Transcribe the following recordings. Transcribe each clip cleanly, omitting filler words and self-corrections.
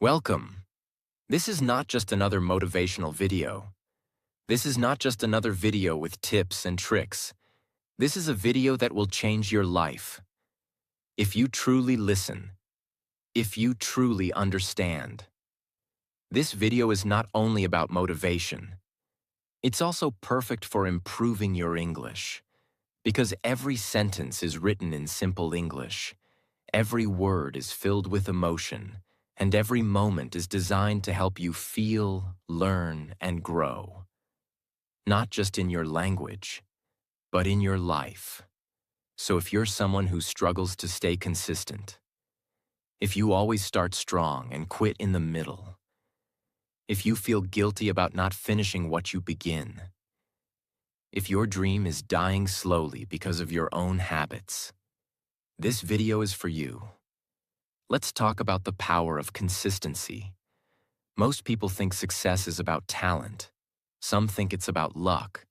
Welcome. This is not just another motivational video. This is not just another video with tips and tricks. This is a video that will change your life. If you truly listen, if you truly understand. This video is not only about motivation. It's also perfect for improving your English. Because every sentence is written in simple English. Every word is filled with emotion. And every moment is designed to help you feel, learn, and grow. Not just in your language, but in your life. So if you're someone who struggles to stay consistent, if you always start strong and quit in the middle, if you feel guilty about not finishing what you begin, if your dream is dying slowly because of your own habits, this video is for you. Let's talk about the power of consistency. Most people think success is about talent. Some think it's about luck.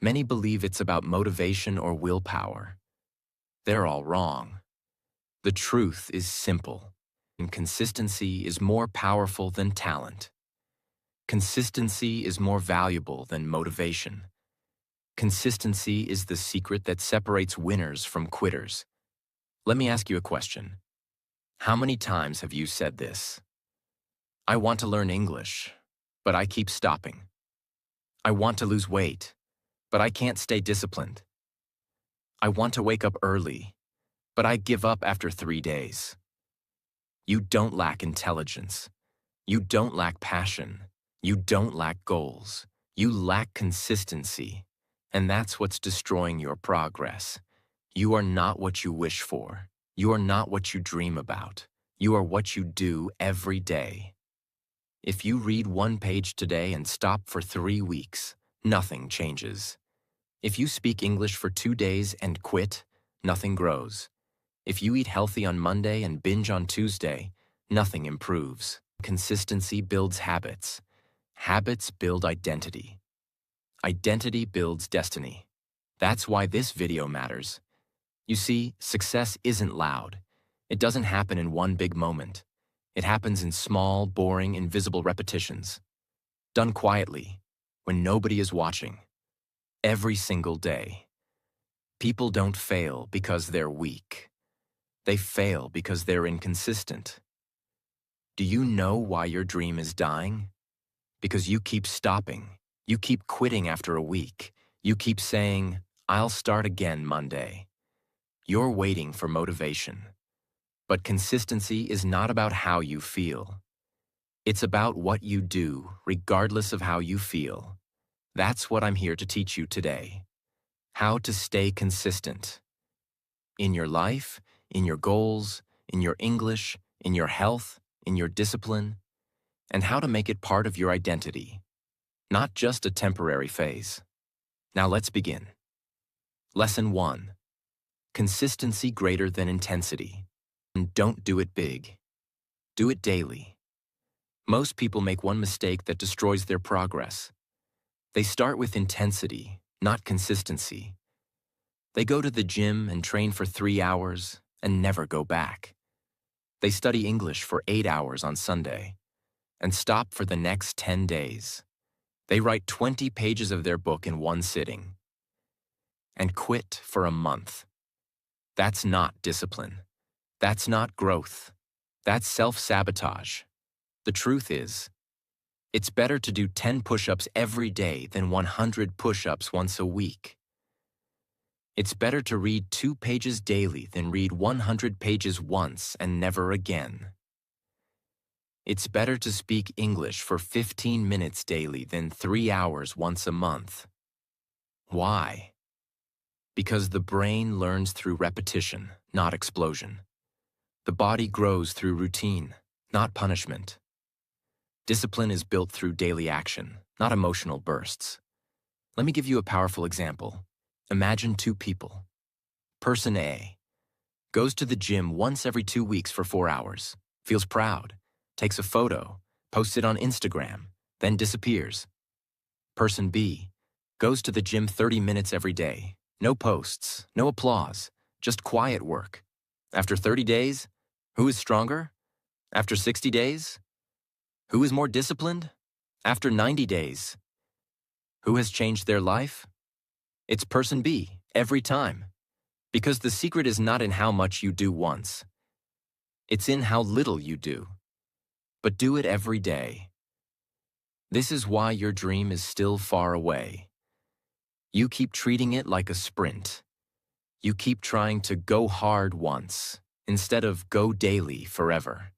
Many believe it's about motivation or willpower. They're all wrong. The truth is simple, and consistency is more powerful than talent. Consistency is more valuable than motivation. Consistency is the secret that separates winners from quitters. Let me ask you a question. How many times have you said this? I want to learn English, but I keep stopping. I want to lose weight, but I can't stay disciplined. I want to wake up early, but I give up after 3 days. You don't lack intelligence. You don't lack passion. You don't lack goals. You lack consistency, and that's what's destroying your progress. You are not what you wish for. You are not what you dream about. You are what you do every day. If you read 1 page today and stop for 3 weeks, nothing changes. If you speak English for 2 days and quit, nothing grows. If you eat healthy on Monday and binge on Tuesday, nothing improves. Consistency builds habits. Habits build identity. Identity builds destiny. That's why this video matters. You see, success isn't loud. It doesn't happen in one big moment. It happens in small, boring, invisible repetitions. Done quietly, when nobody is watching. Every single day. People don't fail because they're weak. They fail because they're inconsistent. Do you know why your dream is dying? Because you keep stopping. You keep quitting after a week. You keep saying, I'll start again Monday. You're waiting for motivation. But consistency is not about how you feel. It's about what you do, regardless of how you feel. That's what I'm here to teach you today. How to stay consistent. In your life, in your goals, in your English, in your health, in your discipline, and how to make it part of your identity, not just a temporary phase. Now let's begin. Lesson 1. Consistency greater than intensity. And don't do it big. Do it daily. Most people make one mistake that destroys their progress. They start with intensity, not consistency. They go to the gym and train for 3 hours and never go back. They study English for 8 hours on Sunday and stop for the next 10 days. They write 20 pages of their book in one sitting and quit for a month. That's not discipline. That's not growth. That's self-sabotage. The truth is, it's better to do 10 push-ups every day than 100 push-ups once a week. It's better to read 2 pages daily than read 100 pages once and never again. It's better to speak English for 15 minutes daily than 3 hours once a month. Why? Because the brain learns through repetition, not explosion. The body grows through routine, not punishment. Discipline is built through daily action, not emotional bursts. Let me give you a powerful example. Imagine 2 people. Person A goes to the gym once every 2 weeks for 4 hours, feels proud, takes a photo, posts it on Instagram, then disappears. Person B goes to the gym 30 minutes every day. No posts, no applause, just quiet work. After 30 days, who is stronger? After 60 days, Who is more disciplined? After 90 days. Who has changed their life? It's person B, every time. Because the secret is not in how much you do once. It's in how little you do. But do it every day. This is why your dream is still far away. You keep treating it like a sprint. You keep trying to go hard once, instead of go daily forever.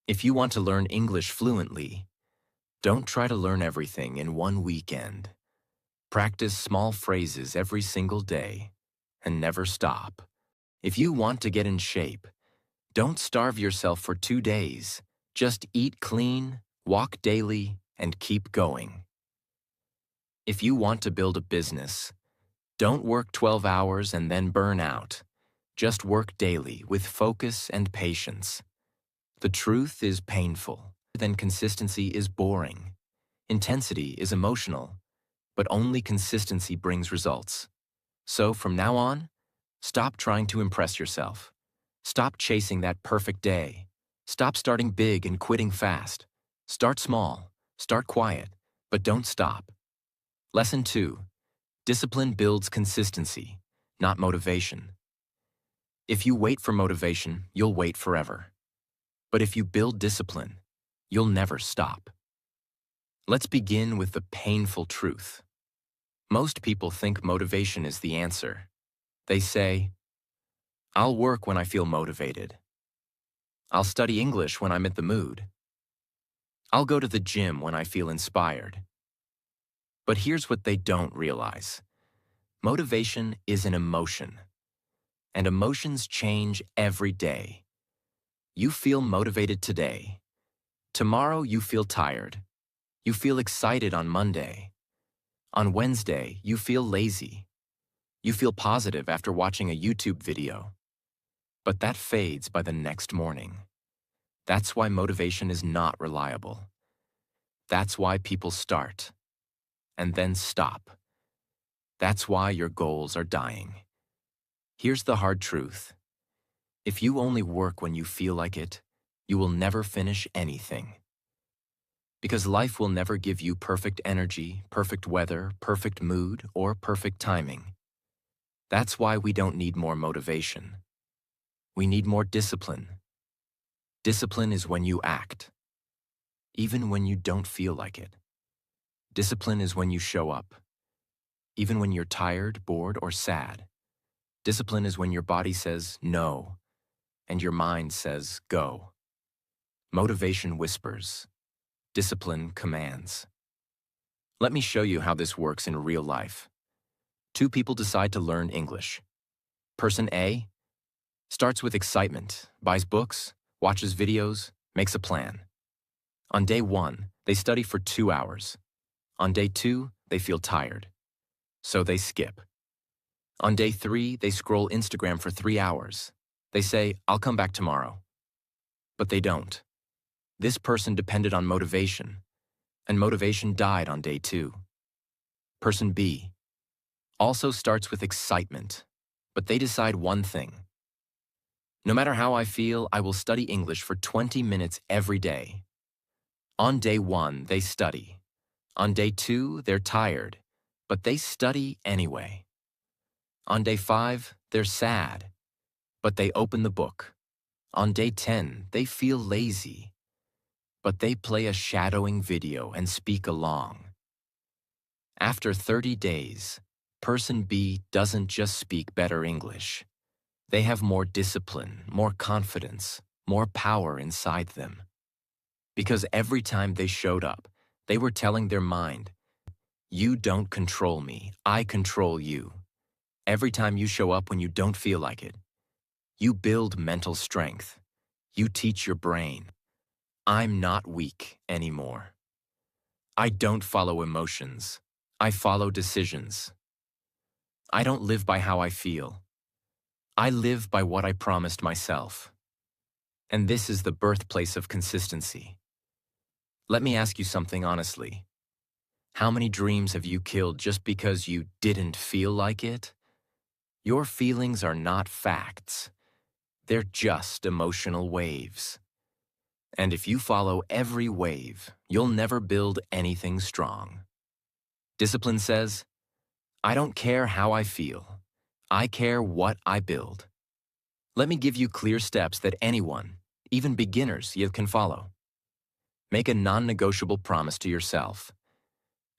If you want to learn English fluently, don't try to learn everything in one weekend. Practice small phrases every single day, and never stop. If you want to get in shape, don't starve yourself for 2 days. Just eat clean, walk daily, and keep going. If you want to build a business, don't work 12 hours and then burn out. Just work daily with focus and patience. The truth is painful, then consistency is boring. Intensity is emotional, but only consistency brings results. So from now on, stop trying to impress yourself. Stop chasing that perfect day. Stop starting big and quitting fast. Start small, start quiet, but don't stop. Lesson 2. Discipline builds consistency, not motivation. If you wait for motivation, you'll wait forever. But if you build discipline, you'll never stop. Let's begin with the painful truth. Most people think motivation is the answer. They say, I'll work when I feel motivated. I'll study English when I'm in the mood. I'll go to the gym when I feel inspired. But here's what they don't realize. Motivation is an emotion, and emotions change every day. You feel motivated today. Tomorrow you feel tired. You feel excited on Monday. On Wednesday, you feel lazy. You feel positive after watching a YouTube video. But that fades by the next morning. That's why motivation is not reliable. That's why people start and then stop. That's why your goals are dying. Here's the hard truth. If you only work when you feel like it, you will never finish anything. Because life will never give you perfect energy, perfect weather, perfect mood, or perfect timing. That's why we don't need more motivation. We need more discipline. Discipline is when you act, even when you don't feel like it. Discipline is when you show up, even when you're tired, bored, or sad. Discipline is when your body says no, and your mind says go. Motivation whispers. Discipline commands. Let me show you how this works in real life. 2 people decide to learn English. Person A starts with excitement, buys books, watches videos, makes a plan. On day 1, they study for 2 hours. On day 2, they feel tired. So they skip. On day 3, they scroll Instagram for 3 hours. They say, I'll come back tomorrow. But they don't. This person depended on motivation, and motivation died on day 2. Person B also starts with excitement, but they decide one thing. No matter how I feel, I will study English for 20 minutes every day. On day 1, they study. On day 2, they're tired, but they study anyway. On day 5, they're sad, but they open the book. On day 10, they feel lazy, but they play a shadowing video and speak along. After 30 days, person B doesn't just speak better English. They have more discipline, more confidence, more power inside them. Because every time they showed up, they were telling their mind, you don't control me, I control you. Every time you show up when you don't feel like it, you build mental strength. You teach your brain, I'm not weak anymore. I don't follow emotions. I follow decisions. I don't live by how I feel. I live by what I promised myself. And this is the birthplace of consistency. Let me ask you something honestly. How many dreams have you killed just because you didn't feel like it? Your feelings are not facts. They're just emotional waves. And if you follow every wave, you'll never build anything strong. Discipline says, I don't care how I feel. I care what I build. Let me give you clear steps that anyone, even beginners, you can follow. Make a non-negotiable promise to yourself.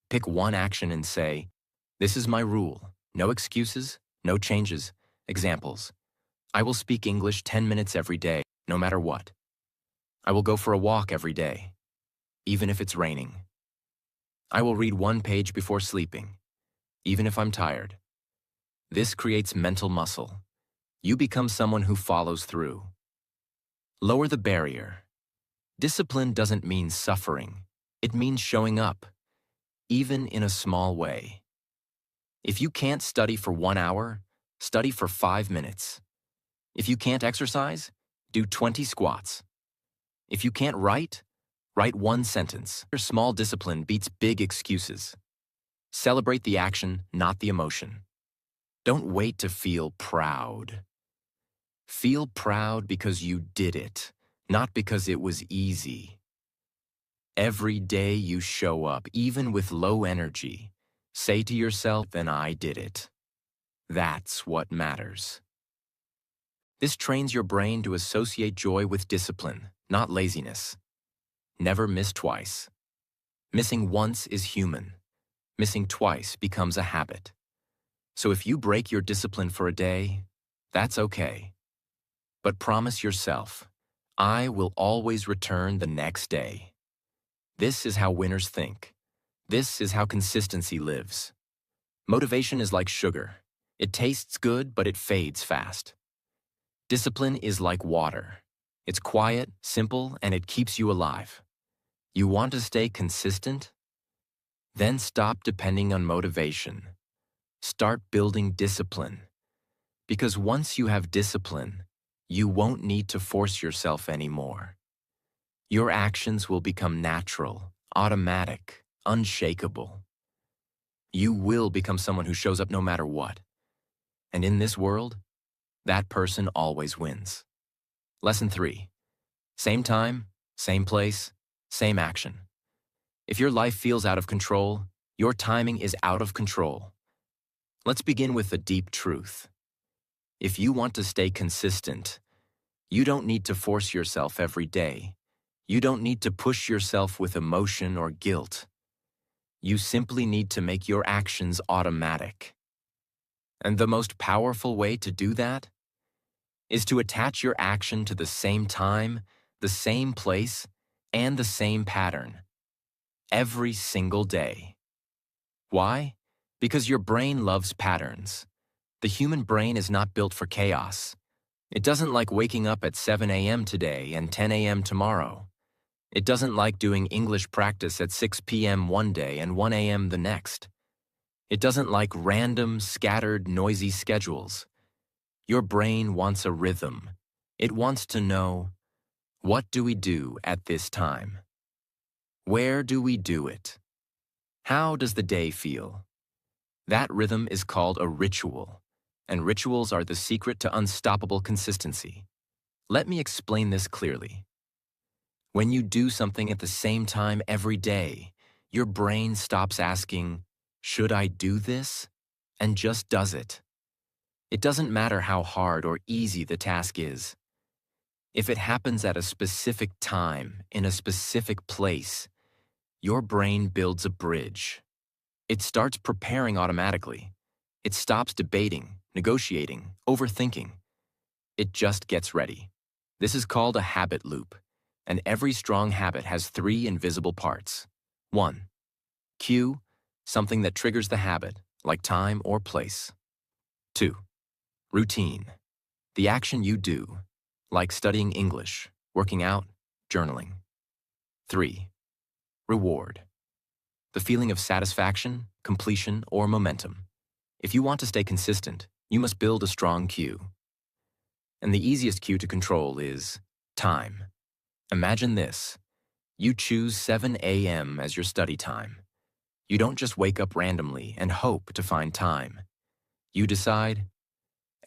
Pick one action and say, this is my rule. No excuses, no changes. Examples. I will speak English 10 minutes every day, no matter what. I will go for a walk every day, even if it's raining. I will read one page before sleeping, even if I'm tired. This creates mental muscle. You become someone who follows through. Lower the barrier. Discipline doesn't mean suffering. It means showing up, even in a small way. If you can't study for 1 hour, study for 5 minutes. If you can't exercise, do 20 squats. If you can't write, write 1 sentence. Your small discipline beats big excuses. Celebrate the action, not the emotion. Don't wait to feel proud. Feel proud because you did it, not because it was easy. Every day you show up, even with low energy, say to yourself, then I did it. That's what matters. This trains your brain to associate joy with discipline, not laziness. Never miss twice. Missing once is human. Missing twice becomes a habit. So if you break your discipline for a day, that's okay. But promise yourself, I will always return the next day. This is how winners think. This is how consistency lives. Motivation is like sugar. It tastes good, but it fades fast. Discipline is like water. It's quiet, simple, and it keeps you alive. You want to stay consistent? Then stop depending on motivation. Start building discipline. Because once you have discipline, you won't need to force yourself anymore. Your actions will become natural, automatic, unshakable. You will become someone who shows up no matter what. And in this world, that person always wins. Lesson 3. Same time, same place, same action. If your life feels out of control, your timing is out of control. Let's begin with a deep truth. If you want to stay consistent, you don't need to force yourself every day. You don't need to push yourself with emotion or guilt. You simply need to make your actions automatic. And the most powerful way to do that is to attach your action to the same time, the same place, and the same pattern. Every single day. Why? Because your brain loves patterns. The human brain is not built for chaos. It doesn't like waking up at 7 a.m. today and 10 a.m. tomorrow. It doesn't like doing English practice at 6 p.m. one day and 1 a.m. the next. It doesn't like random, scattered, noisy schedules. Your brain wants a rhythm. It wants to know, what do we do at this time? Where do we do it? How does the day feel? That rhythm is called a ritual, and rituals are the secret to unstoppable consistency. Let me explain this clearly. When you do something at the same time every day, your brain stops asking, should I do this? And just does it. It doesn't matter how hard or easy the task is. If it happens at a specific time, in a specific place, your brain builds a bridge. It starts preparing automatically. It stops debating, negotiating, overthinking. It just gets ready. This is called a habit loop, and every strong habit has 3 invisible parts. 1. Cue, something that triggers the habit, like time or place. 2. Routine, the action you do, like studying English, working out, journaling. 3. Reward, the feeling of satisfaction, completion, or momentum. If you want to stay consistent, you must build a strong cue. And the easiest cue to control is time. Imagine this. You choose 7 a.m. as your study time. You don't just wake up randomly and hope to find time. You decide,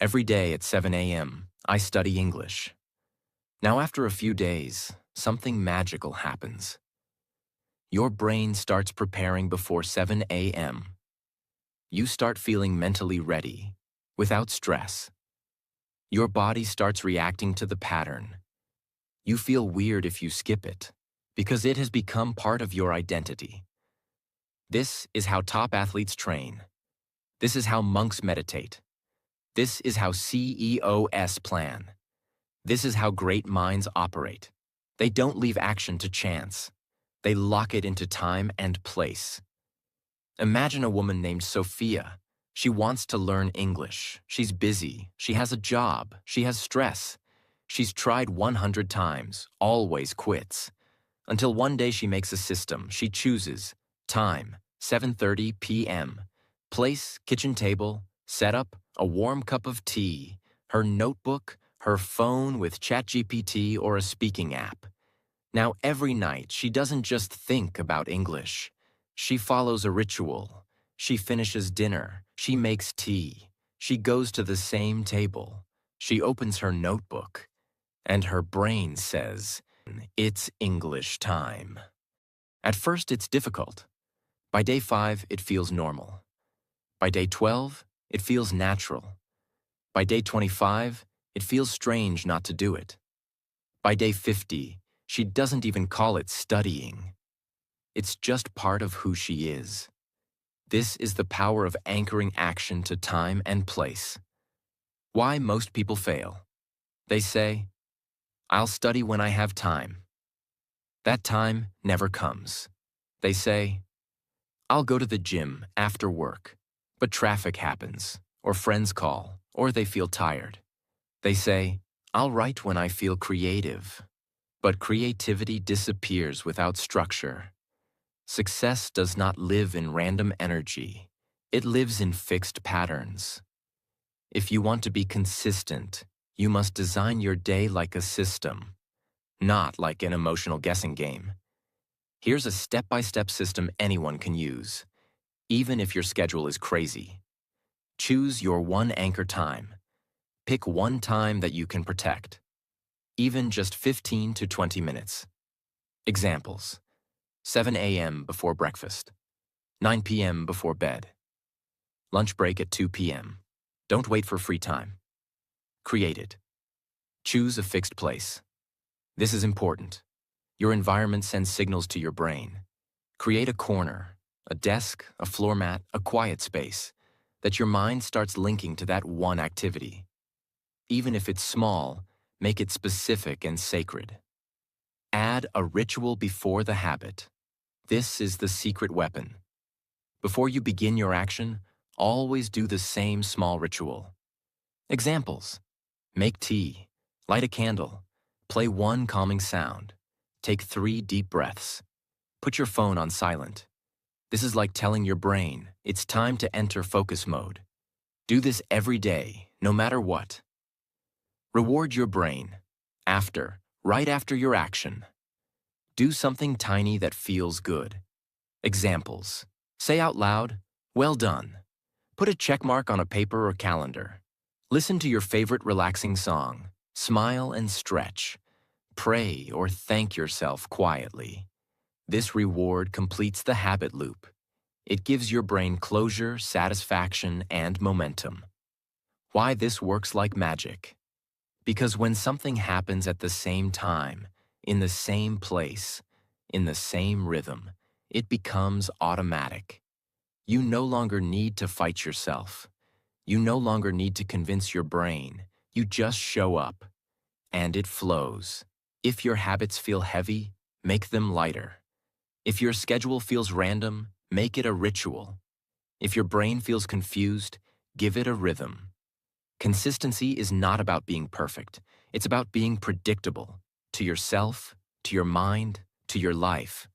every day at 7 a.m., I study English. Now after a few days, something magical happens. Your brain starts preparing before 7 a.m. You start feeling mentally ready, without stress. Your body starts reacting to the pattern. You feel weird if you skip it, because it has become part of your identity. This is how top athletes train. This is how monks meditate. This is how CEOs plan. This is how great minds operate. They don't leave action to chance. They lock it into time and place. Imagine a woman named Sophia. She wants to learn English. She's busy. She has a job. She has stress. She's tried 100 times, always quits. Until one day she makes a system. She chooses time, 7:30 p.m. Place, kitchen table, setup, a warm cup of tea, her notebook, her phone with ChatGPT or a speaking app. Now every night she doesn't just think about English. She follows a ritual. She finishes dinner. She makes tea. She goes to the same table. She opens her notebook. And her brain says, "It's English time." At first, it's difficult. By day 5, it feels normal. By day 12, it feels natural. By day 25, it feels strange not to do it. By day 50, she doesn't even call it studying. It's just part of who she is. This is the power of anchoring action to time and place. Why most people fail? They say, "I'll study when I have time." That time never comes. They say, "I'll go to the gym after work," but traffic happens, or friends call, or they feel tired. They say, "I'll write when I feel creative," but creativity disappears without structure. Success does not live in random energy. It lives in fixed patterns. If you want to be consistent, you must design your day like a system, not like an emotional guessing game. Here's a step-by-step system anyone can use, even if your schedule is crazy. Choose your one anchor time. Pick one time that you can protect, even just 15 to 20 minutes. Examples: 7 a.m. before breakfast, 9 p.m. before bed, lunch break at 2 p.m. Don't wait for free time. Create it. Choose a fixed place. This is important. Your environment sends signals to your brain. Create a corner, a desk, a floor mat, a quiet space, that your mind starts linking to that one activity. Even if it's small, make it specific and sacred. Add a ritual before the habit. This is the secret weapon. Before you begin your action, always do the same small ritual. Examples: make tea, light a candle, play one calming sound, take 3 deep breaths, put your phone on silent. This is like telling your brain, it's time to enter focus mode. Do this every day, no matter what. Reward your brain. Right after your action. Do something tiny that feels good. Examples: say out loud, "Well done." Put a check mark on a paper or calendar. Listen to your favorite relaxing song. Smile and stretch. Pray or thank yourself quietly. This reward completes the habit loop. It gives your brain closure, satisfaction, and momentum. Why this works like magic? Because when something happens at the same time, in the same place, in the same rhythm, it becomes automatic. You no longer need to fight yourself. You no longer need to convince your brain. You just show up, and it flows. If your habits feel heavy, make them lighter. If your schedule feels random, make it a ritual. If your brain feels confused, give it a rhythm. Consistency is not about being perfect. It's about being predictable to yourself, to your mind, to your life.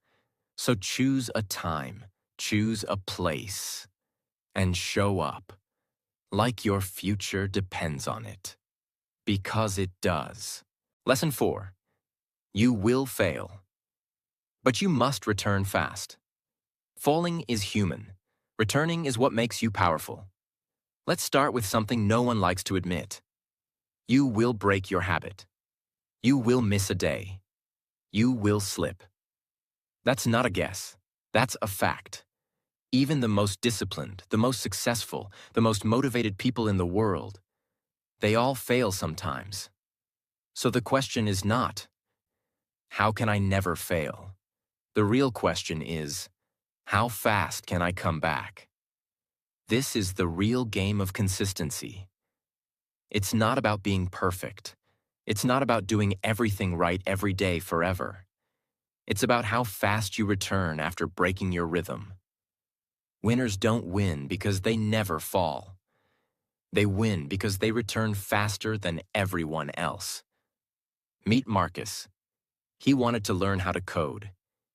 So choose a time, choose a place, and show up like your future depends on it. Because it does. Lesson 4. You will fail, but you must return fast. Falling is human. Returning is what makes you powerful. Let's start with something no one likes to admit. You will break your habit. You will miss a day. You will slip. That's not a guess. That's a fact. Even the most disciplined, the most successful, the most motivated people in the world, they all fail sometimes. So the question is not, how can I never fail? The real question is, how fast can I come back? This is the real game of consistency. It's not about being perfect. It's not about doing everything right every day forever. It's about how fast you return after breaking your rhythm. Winners don't win because they never fall. They win because they return faster than everyone else. Meet Marcus. He wanted to learn how to code.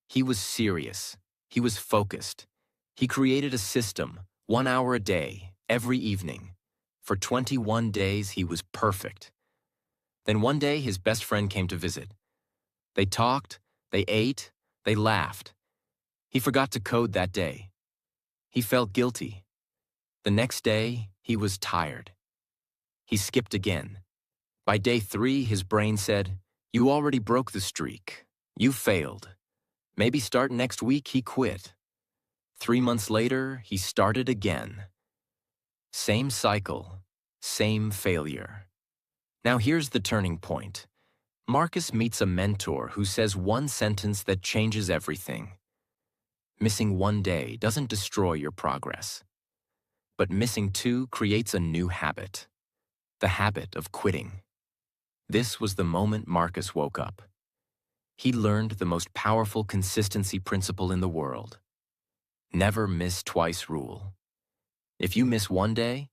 He was serious. He was focused. He created a system, 1 hour a day, every evening. For 21 days, he was perfect. Then one day, his best friend came to visit. They talked, they ate, they laughed. He forgot to code that day. He felt guilty. The next day, he was tired. He skipped again. By day 3, his brain said, "You already broke the streak. You failed. Maybe start next week." He quit. 3 months later, he started again. Same cycle, same failure. Now here's the turning point. Marcus meets a mentor who says one sentence that changes everything. Missing 1 day doesn't destroy your progress. But missing 2 creates a new habit. The habit of quitting. This was the moment Marcus woke up. He learned the most powerful consistency principle in the world. Never miss twice rule. If you miss 1 day,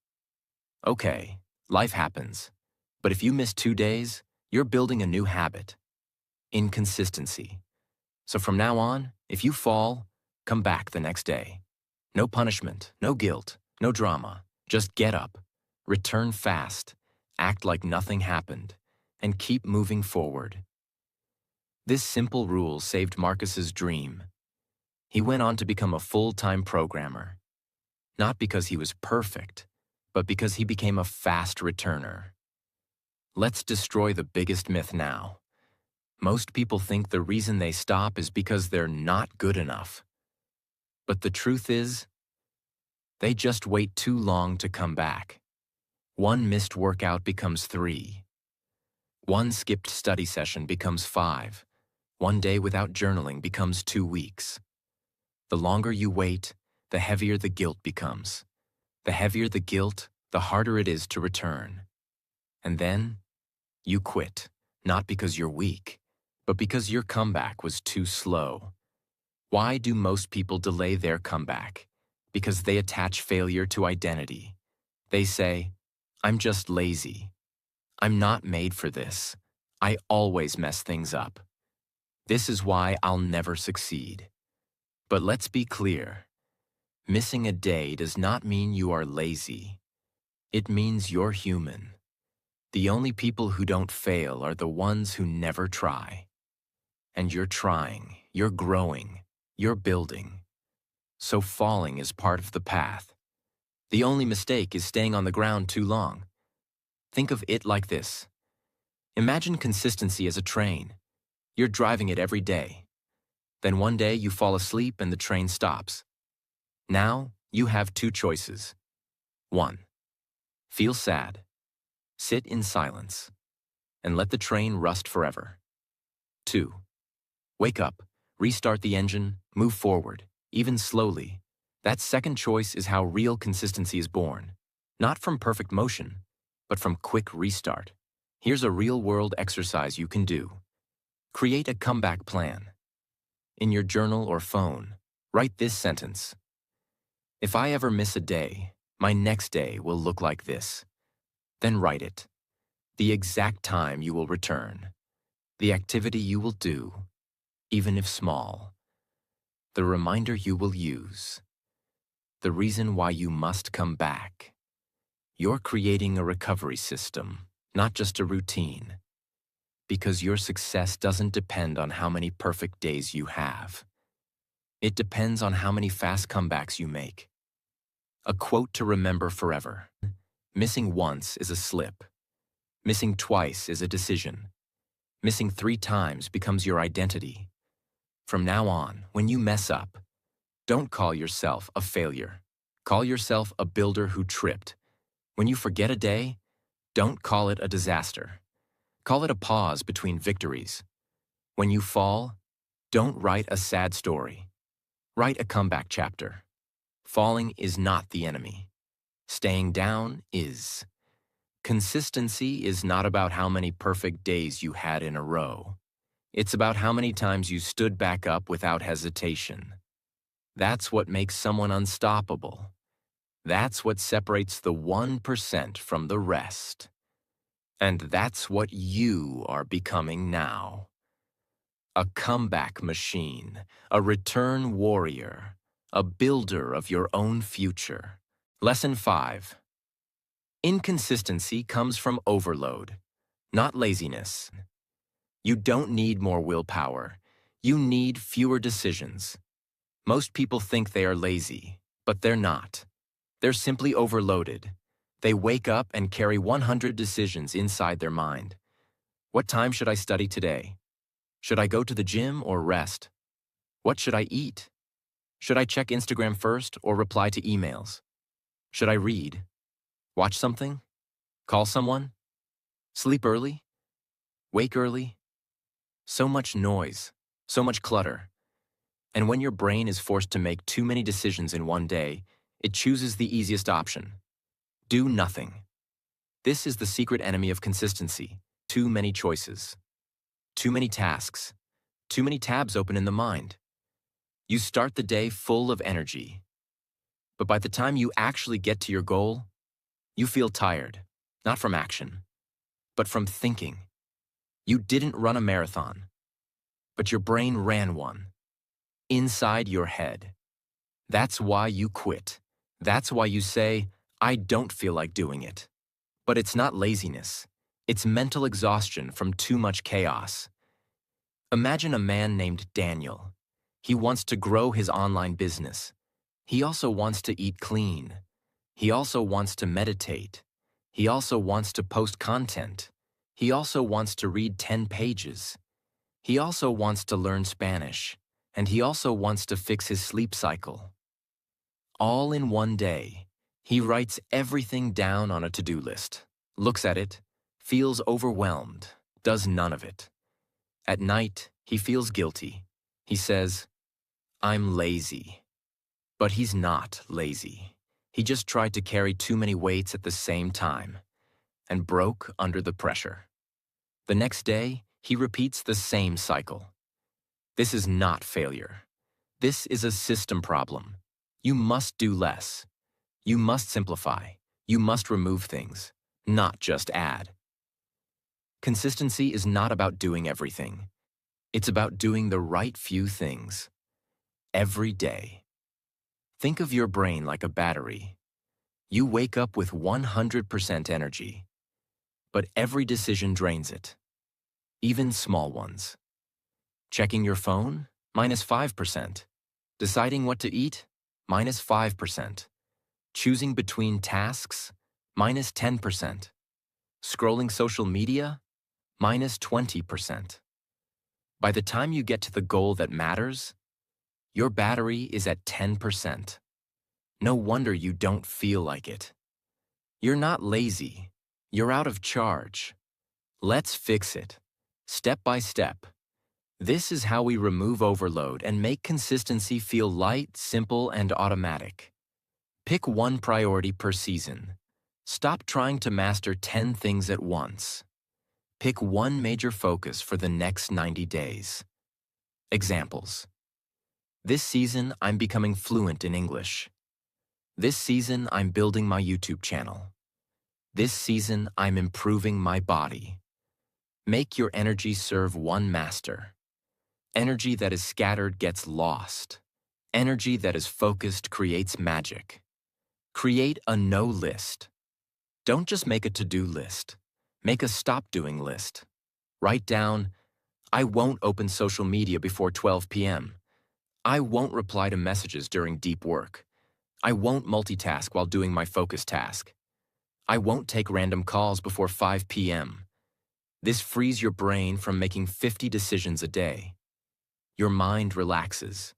okay, life happens. But if you miss 2 days, you're building a new habit. Inconsistency. So from now on, if you fall, come back the next day. No punishment, no guilt, no drama. Just get up, return fast, act like nothing happened, and keep moving forward. This simple rule saved Marcus's dream. He went on to become a full-time programmer. Not because he was perfect, but because he became a fast returner. Let's destroy the biggest myth now. Most people think the reason they stop is because they're not good enough. But the truth is, they just wait too long to come back. 1 missed workout becomes 3. 1 skipped study session becomes 5. 1 day without journaling becomes 2 weeks. The longer you wait, the heavier the guilt becomes. The heavier the guilt, the harder it is to return. And then, you quit, not because you're weak, but because your comeback was too slow. Why do most people delay their comeback? Because they attach failure to identity. They say, "I'm just lazy. I'm not made for this. I always mess things up. This is why I'll never succeed." But let's be clear. Missing a day does not mean you are lazy. It means you're human. The only people who don't fail are the ones who never try. And you're trying, you're growing, you're building. So falling is part of the path. The only mistake is staying on the ground too long. Think of it like this. Imagine consistency as a train. You're driving it every day. Then one day you fall asleep and the train stops. Now you have 2 choices. 1. Feel sad. Sit in silence and let the train rust forever. 2. Wake up, restart the engine, move forward, even slowly. That second choice is how real consistency is born. Not from perfect motion, but from quick restart. Here's a real-world exercise you can do. Create a comeback plan. In your journal or phone, write this sentence. If I ever miss a day, my next day will look like this. Then write it. The exact time you will return. The activity you will do, even if small. The reminder you will use. The reason why you must come back. You're creating a recovery system, not just a routine. Because your success doesn't depend on how many perfect days you have. It depends on how many fast comebacks you make. A quote to remember forever. Missing once is a slip. Missing twice is a decision. Missing 3 times becomes your identity. From now on, when you mess up, don't call yourself a failure. Call yourself a builder who tripped. When you forget a day, don't call it a disaster. Call it a pause between victories. When you fall, don't write a sad story. Write a comeback chapter. Falling is not the enemy. Staying down is. Consistency is not about how many perfect days you had in a row. It's about how many times you stood back up without hesitation. That's what makes someone unstoppable. That's what separates the 1% from the rest. And that's what you are becoming now. A comeback machine, a return warrior, a builder of your own future. Lesson 5. Inconsistency comes from overload, not laziness. You don't need more willpower. You need fewer decisions. Most people think they are lazy, but they're not. They're simply overloaded. They wake up and carry 100 decisions inside their mind. What time should I study today? Should I go to the gym or rest? What should I eat? Should I check Instagram first or reply to emails? Should I read? Watch something? Call someone? Sleep early? Wake early? So much noise, so much clutter. And when your brain is forced to make too many decisions in one day, it chooses the easiest option. Do nothing. This is the secret enemy of consistency. Too many choices. Too many tasks. Too many tabs open in the mind. You start the day full of energy. But by the time you actually get to your goal, you feel tired, not from action, but from thinking. You didn't run a marathon, but your brain ran one. Inside your head. That's why you quit. That's why you say, I don't feel like doing it. But it's not laziness. It's mental exhaustion from too much chaos. Imagine a man named Daniel. He wants to grow his online business. He also wants to eat clean. He also wants to meditate. He also wants to post content. He also wants to read 10 pages. He also wants to learn Spanish. And he also wants to fix his sleep cycle. All in one day, he writes everything down on a to-do list, looks at it, feels overwhelmed, does none of it. At night, he feels guilty. He says, I'm lazy. But he's not lazy. He just tried to carry too many weights at the same time and broke under the pressure. The next day, he repeats the same cycle. This is not failure. This is a system problem. You must do less. You must simplify. You must remove things, not just add. Consistency is not about doing everything. It's about doing the right few things. Every day. Think of your brain like a battery. You wake up with 100% energy, but every decision drains it, even small ones. Checking your phone? -5%. Deciding what to eat? -5%. Choosing between tasks? -10%. Scrolling social media? -20%. By the time you get to the goal that matters, your battery is at 10%. No wonder you don't feel like it. You're not lazy. You're out of charge. Let's fix it, step by step. This is how we remove overload and make consistency feel light, simple, and automatic. Pick one priority per season. Stop trying to master 10 things at once. Pick one major focus for the next 90 days. Examples. This season, I'm becoming fluent in English. This season, I'm building my YouTube channel. This season, I'm improving my body. Make your energy serve one master. Energy that is scattered gets lost. Energy that is focused creates magic. Create a no list. Don't just make a to-do list. Make a stop-doing list. Write down, I won't open social media before 12 p.m. I won't reply to messages during deep work. I won't multitask while doing my focus task. I won't take random calls before 5 p.m. This frees your brain from making 50 decisions a day. Your mind relaxes.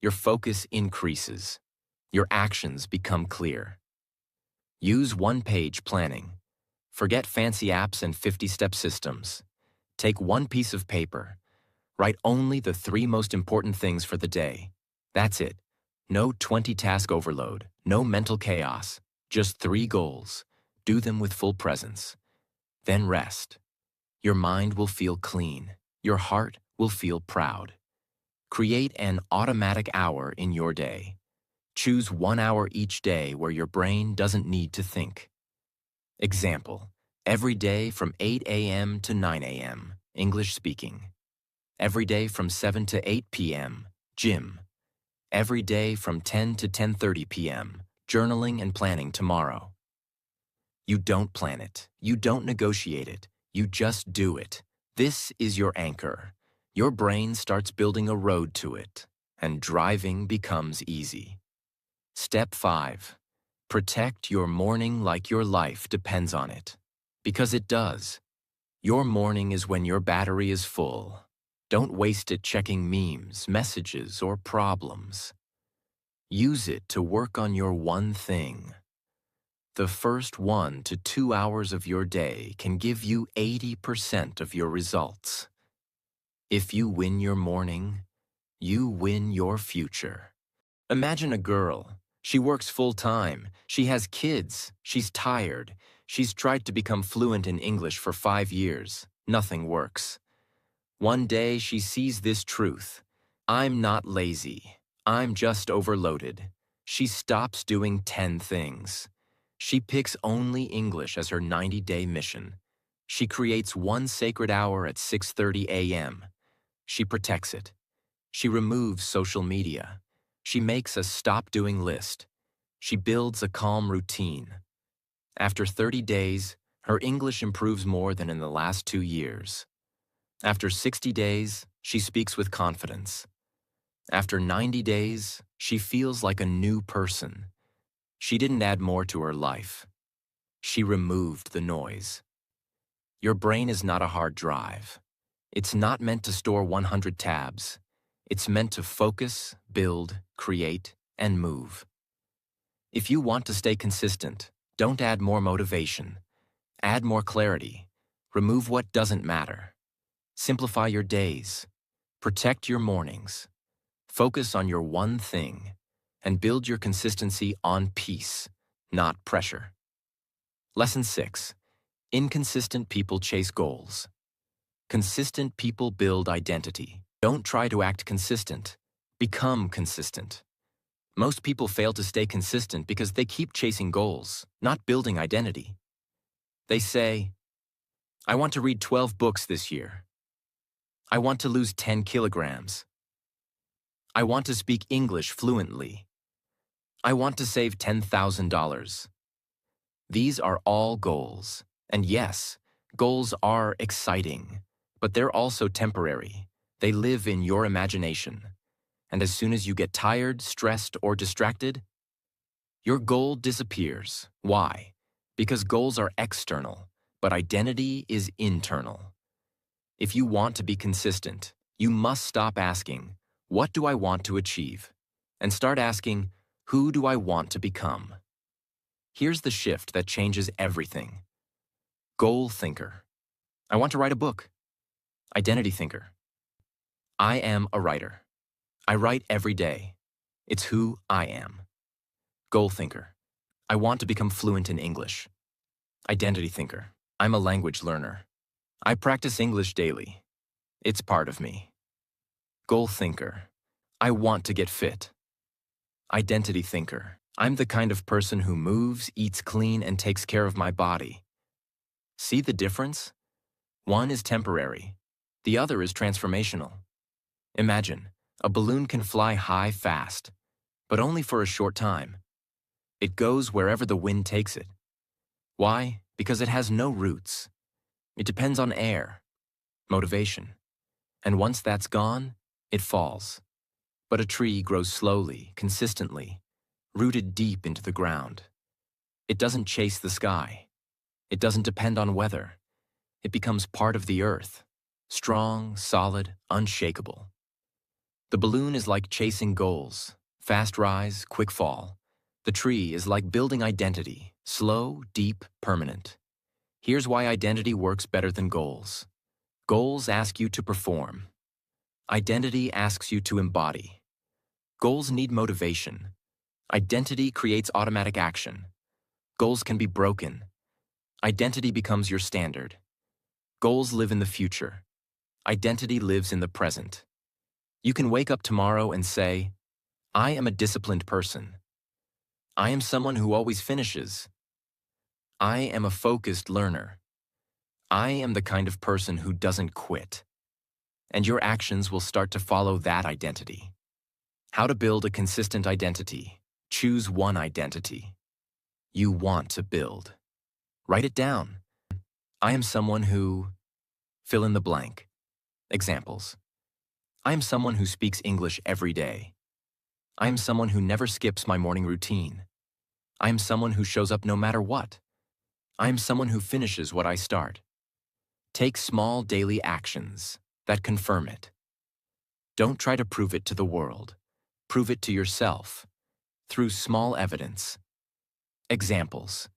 Your focus increases. Your actions become clear. Use one-page planning. Forget fancy apps and 50-step systems. Take one piece of paper. Write only the 3 most important things for the day. That's it. No 20-task overload, no mental chaos. Just 3 goals. Do them with full presence. Then rest. Your mind will feel clean. Your heart will feel proud. Create an automatic hour in your day. Choose 1 hour each day where your brain doesn't need to think. Example, every day from 8 a.m. to 9 a.m., English speaking. Every day from 7 to 8 p.m., gym. Every day from 10 to 10:30 p.m., journaling and planning tomorrow. You don't plan it. You don't negotiate it. You just do it. This is your anchor. Your brain starts building a road to it, and driving becomes easy. Step 5. Protect your morning like your life depends on it. Because it does. Your morning is when your battery is full. Don't waste it checking memes, messages, or problems. Use it to work on your one thing. The first 1 to 2 hours of your day can give you 80% of your results. If you win your morning, you win your future. Imagine a girl. She works full-time. She has kids. She's tired. She's tried to become fluent in English for 5 years. Nothing works. One day she sees this truth. I'm not lazy. I'm just overloaded. She stops doing 10 things. She picks only English as her 90-day mission. She creates 1 sacred hour at 6:30 a.m. She protects it. She removes social media. She makes a stop-doing list. She builds a calm routine. After 30 days, her English improves more than in the last 2 years. After 60 days, she speaks with confidence. After 90 days, she feels like a new person. She didn't add more to her life. She removed the noise. Your brain is not a hard drive. It's not meant to store 100 tabs. It's meant to focus, build, create, and move. If you want to stay consistent, don't add more motivation. Add more clarity. Remove what doesn't matter. Simplify your days. Protect your mornings. Focus on your one thing. And build your consistency on peace, not pressure. Lesson 6. Inconsistent people chase goals. Consistent people build identity. Don't try to act consistent. Become consistent. Most people fail to stay consistent because they keep chasing goals, not building identity. They say, I want to read 12 books this year. I want to lose 10 kilograms. I want to speak English fluently. I want to save $10,000. These are all goals. And yes, goals are exciting, but they're also temporary. They live in your imagination. And as soon as you get tired, stressed, or distracted, your goal disappears. Why? Because goals are external, but identity is internal. If you want to be consistent, you must stop asking, what do I want to achieve? And start asking, who do I want to become? Here's the shift that changes everything. Goal thinker. I want to write a book. Identity thinker. I am a writer. I write every day. It's who I am. Goal thinker. I want to become fluent in English. Identity thinker. I'm a language learner. I practice English daily. It's part of me. Goal thinker. I want to get fit. Identity thinker. I'm the kind of person who moves, eats clean, and takes care of my body. See the difference? One is temporary. The other is transformational. Imagine, a balloon can fly high fast, but only for a short time. It goes wherever the wind takes it. Why? Because it has no roots. It depends on air, motivation. And once that's gone, it falls. But a tree grows slowly, consistently, rooted deep into the ground. It doesn't chase the sky. It doesn't depend on weather. It becomes part of the earth, strong, solid, unshakable. The balloon is like chasing goals, fast rise, quick fall. The tree is like building identity, slow, deep, permanent. Here's why identity works better than goals. Goals ask you to perform. Identity asks you to embody. Goals need motivation. Identity creates automatic action. Goals can be broken. Identity becomes your standard. Goals live in the future. Identity lives in the present. You can wake up tomorrow and say, I am a disciplined person. I am someone who always finishes. I am a focused learner. I am the kind of person who doesn't quit. And your actions will start to follow that identity. How to build a consistent identity. Choose one identity you want to build. Write it down. I am someone who... Fill in the blank. Examples. I am someone who speaks English every day. I am someone who never skips my morning routine. I am someone who shows up no matter what. I am someone who finishes what I start. Take small daily actions that confirm it. Don't try to prove it to the world. Prove it to yourself through small evidence. Examples.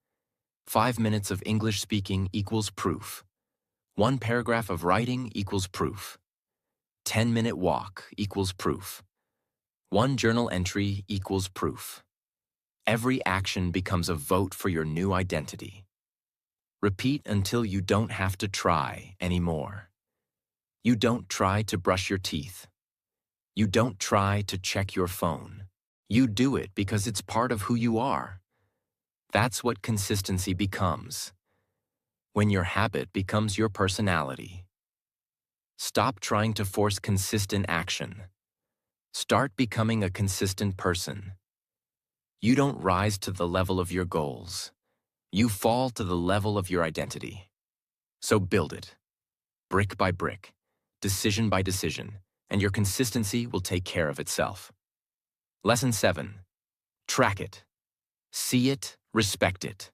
5 minutes of English speaking equals proof. 1 paragraph of writing equals proof. 10-minute walk equals proof. 1 journal entry equals proof. Every action becomes a vote for your new identity. Repeat until you don't have to try anymore. You don't try to brush your teeth. You don't try to check your phone. You do it because it's part of who you are. That's what consistency becomes. When your habit becomes your personality. Stop trying to force consistent action. Start becoming a consistent person. You don't rise to the level of your goals. You fall to the level of your identity. So build it, brick by brick, decision by decision, and your consistency will take care of itself. Lesson 7. Track it. See it, respect it.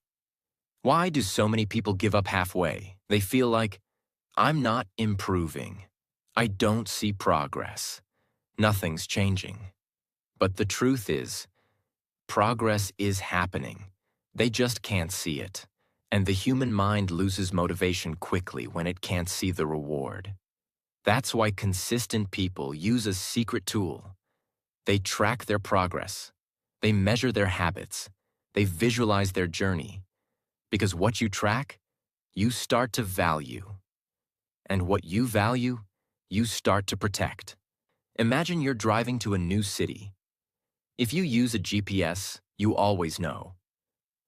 Why do so many people give up halfway? They feel like, I'm not improving. I don't see progress. Nothing's changing. But the truth is, progress is happening. They just can't see it. And the human mind loses motivation quickly when it can't see the reward. That's why consistent people use a secret tool. They track their progress. They measure their habits. They visualize their journey. Because what you track, you start to value. And what you value, you start to protect. Imagine you're driving to a new city. If you use a GPS, you always know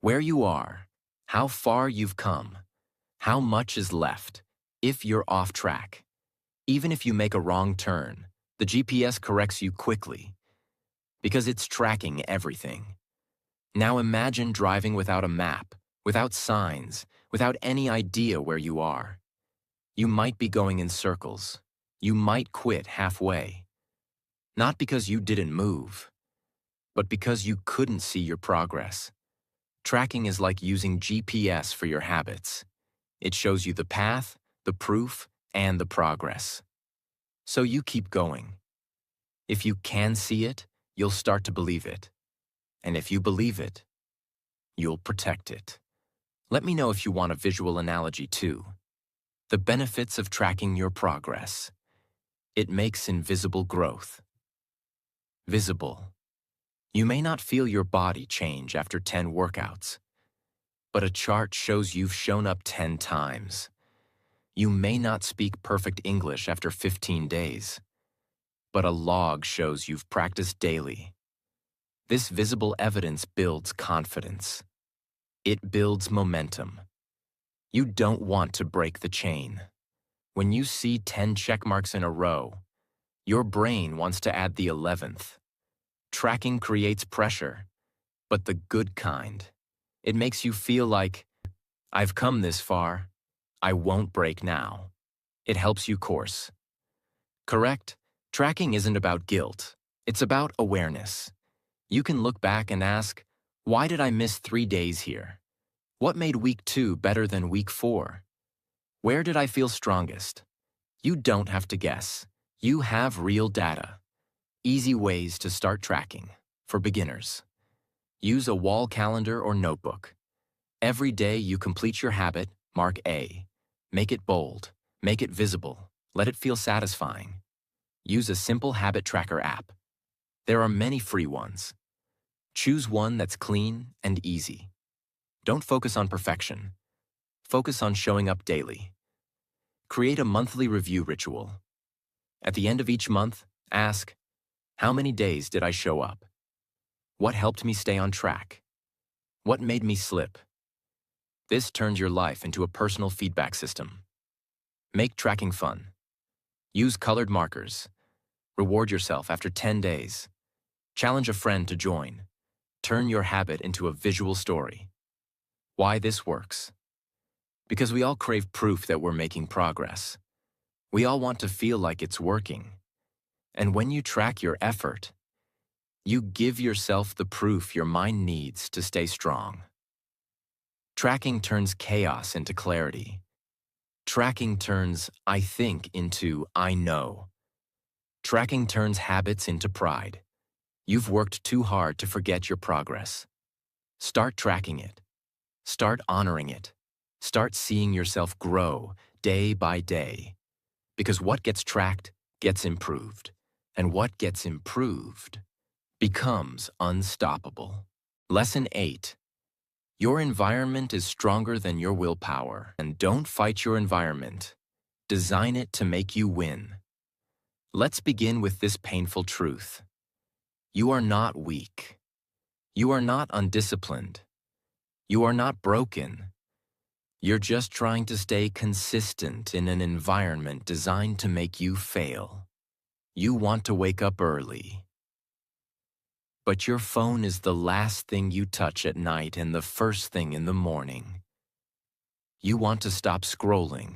where you are, how far you've come, how much is left, if you're off track. Even if you make a wrong turn, the GPS corrects you quickly because it's tracking everything. Now imagine driving without a map, without signs, without any idea where you are. You might be going in circles. You might quit halfway. Not because you didn't move, but because you couldn't see your progress. Tracking is like using GPS for your habits. It shows you the path, the proof, and the progress. So you keep going. If you can see it, you'll start to believe it. And if you believe it, you'll protect it. Let me know if you want a visual analogy too. The benefits of tracking your progress. It makes invisible growth. Visible. You may not feel your body change after 10 workouts, but a chart shows you've shown up 10 times. You may not speak perfect English after 15 days, but a log shows you've practiced daily. This visible evidence builds confidence. It builds momentum. You don't want to break the chain. When you see 10 check marks in a row, your brain wants to add the 11th. Tracking creates pressure, but the good kind. It makes you feel like, I've come this far. I won't break now. It helps you course. Correct? Tracking isn't about guilt. It's about awareness. You can look back and ask, why did I miss 3 days here? What made week 2 better than week 4? Where did I feel strongest? You don't have to guess. You have real data. Easy ways to start tracking. For beginners, use a wall calendar or notebook. Every day you complete your habit, mark A. Make it bold. Make it visible. Let it feel satisfying. Use a simple habit tracker app. There are many free ones. Choose one that's clean and easy. Don't focus on perfection. Focus on showing up daily. Create a monthly review ritual. At the end of each month, ask, how many days did I show up? What helped me stay on track? What made me slip? This turns your life into a personal feedback system. Make tracking fun. Use colored markers. Reward yourself after 10 days. Challenge a friend to join. Turn your habit into a visual story. Why this works? Because we all crave proof that we're making progress. We all want to feel like it's working. And when you track your effort, you give yourself the proof your mind needs to stay strong. Tracking turns chaos into clarity. Tracking turns I think into I know. Tracking turns habits into pride. You've worked too hard to forget your progress. Start tracking it. Start honoring it. Start seeing yourself grow day by day. Because what gets tracked gets improved. And what gets improved becomes unstoppable. Lesson 8. Your environment is stronger than your willpower. And don't fight your environment. Design it to make you win. Let's begin with this painful truth. You are not weak. You are not undisciplined. You are not broken. You're just trying to stay consistent in an environment designed to make you fail. You want to wake up early. But your phone is the last thing you touch at night and the first thing in the morning. You want to stop scrolling.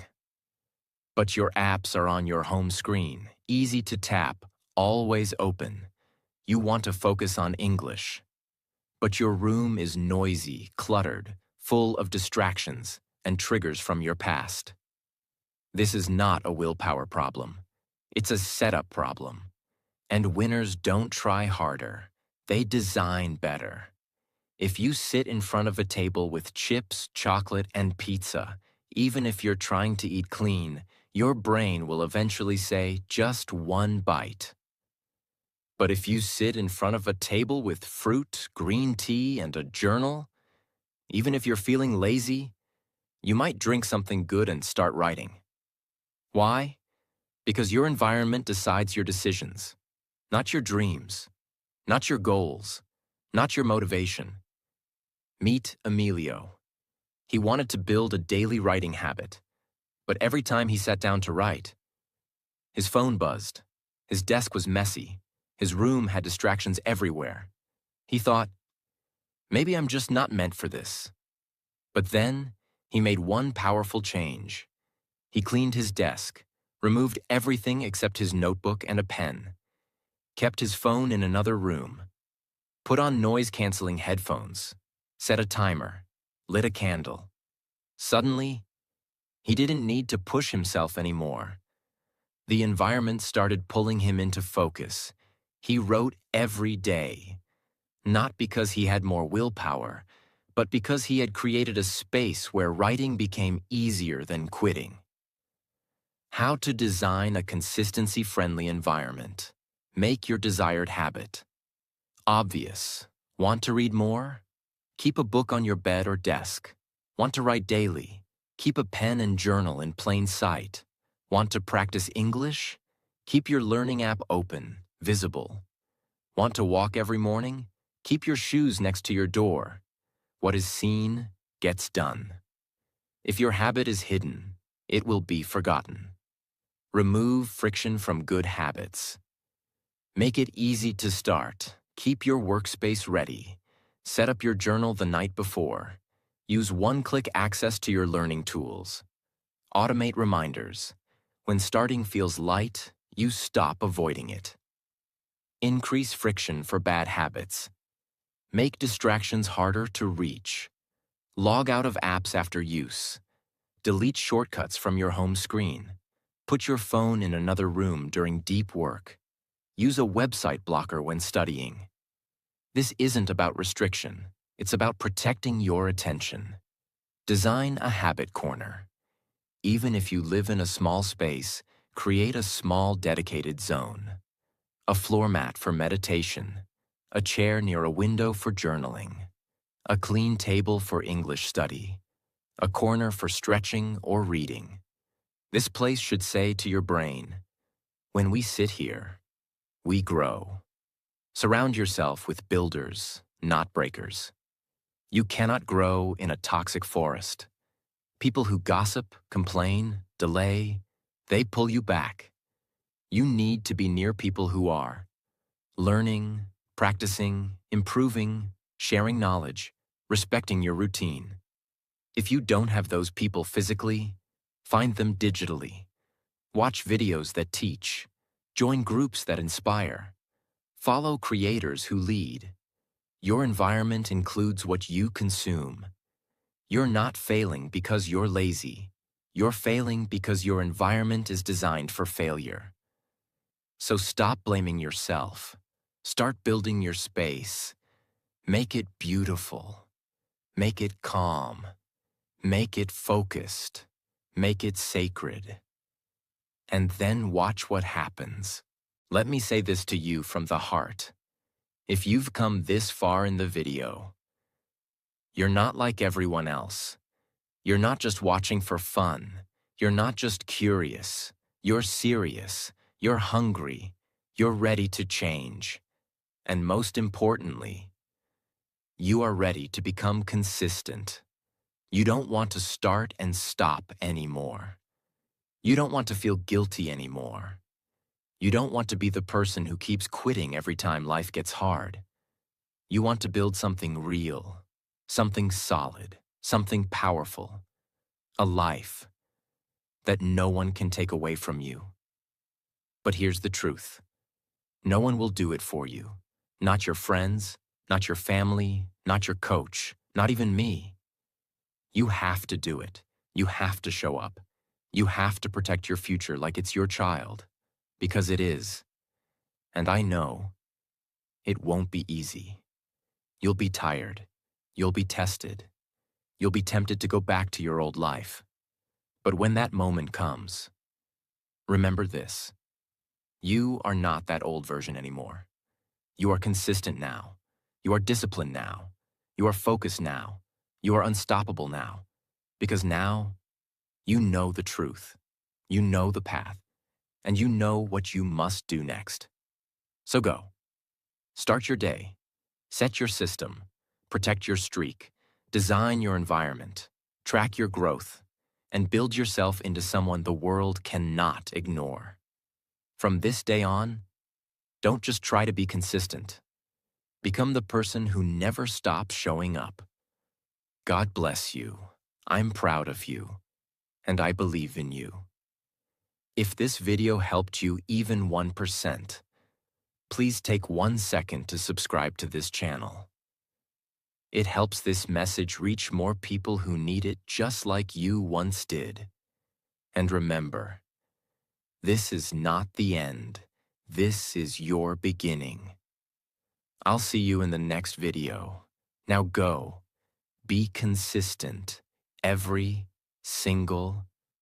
But your apps are on your home screen, easy to tap, always open. You want to focus on English. But your room is noisy, cluttered, full of distractions and triggers from your past. This is not a willpower problem. It's a setup problem. And winners don't try harder. They design better. If you sit in front of a table with chips, chocolate, and pizza, even if you're trying to eat clean, your brain will eventually say, just one bite. But if you sit in front of a table with fruit, green tea, and a journal, even if you're feeling lazy, you might drink something good and start writing. Why? Because your environment decides your decisions, not your dreams, not your goals, not your motivation. Meet Emilio. He wanted to build a daily writing habit, but every time he sat down to write, his phone buzzed, his desk was messy, his room had distractions everywhere. He thought, maybe I'm just not meant for this. But then, he made one powerful change. He cleaned his desk, removed everything except his notebook and a pen, kept his phone in another room, put on noise-canceling headphones, set a timer, lit a candle. Suddenly, he didn't need to push himself anymore. The environment started pulling him into focus. He wrote every day, not because he had more willpower, but because he had created a space where writing became easier than quitting. How to design a consistency-friendly environment. Make your desired habit. Obvious. Want to read more? Keep a book on your bed or desk. Want to write daily? Keep a pen and journal in plain sight. Want to practice English? Keep your learning app open, visible. Want to walk every morning? Keep your shoes next to your door. What is seen gets done. If your habit is hidden, it will be forgotten. Remove friction from good habits. Make it easy to start. Keep your workspace ready. Set up your journal the night before. Use one-click access to your learning tools. Automate reminders. When starting feels light, you stop avoiding it. Increase friction for bad habits. Make distractions harder to reach. Log out of apps after use. Delete shortcuts from your home screen. Put your phone in another room during deep work. Use a website blocker when studying. This isn't about restriction. It's about protecting your attention. Design a habit corner. Even if you live in a small space, create a small dedicated zone. A floor mat for meditation. A chair near a window for journaling. A clean table for English study. A corner for stretching or reading. This place should say to your brain, when we sit here, we grow. Surround yourself with builders, not breakers. You cannot grow in a toxic forest. People who gossip, complain, delay, they pull you back. You need to be near people who are learning, practicing, improving, sharing knowledge, respecting your routine. If you don't have those people physically, find them digitally. Watch videos that teach. Join groups that inspire. Follow creators who lead. Your environment includes what you consume. You're not failing because you're lazy. You're failing because your environment is designed for failure. So stop blaming yourself. Start building your space. Make it beautiful. Make it calm. Make it focused. Make it sacred. And then watch what happens. Let me say this to you from the heart. If you've come this far in the video, you're not like everyone else. You're not just watching for fun. You're not just curious. You're serious. You're hungry. You're ready to change. And most importantly, you are ready to become consistent. You don't want to start and stop anymore. You don't want to feel guilty anymore. You don't want to be the person who keeps quitting every time life gets hard. You want to build something real, something solid, something powerful, a life that no one can take away from you. But here's the truth. No one will do it for you. Not your friends, not your family, not your coach, not even me. You have to do it. You have to show up. You have to protect your future like it's your child. Because it is. And I know it won't be easy. You'll be tired. You'll be tested. You'll be tempted to go back to your old life. But when that moment comes, remember this. You are not that old version anymore. You are consistent now. You are disciplined now. You are focused now. You are unstoppable now. Because now, you know the truth. You know the path. And you know what you must do next. So go. Start your day. Set your system. Protect your streak. Design your environment. Track your growth. And build yourself into someone the world cannot ignore. From this day on, don't just try to be consistent. Become the person who never stops showing up. God bless you. I'm proud of you. And I believe in you. If this video helped you even 1%, please take 1 second to subscribe to this channel. It helps this message reach more people who need it just like you once did. And remember, this is not the end. This is your beginning. I'll see you in the next video. Now go. Be consistent every single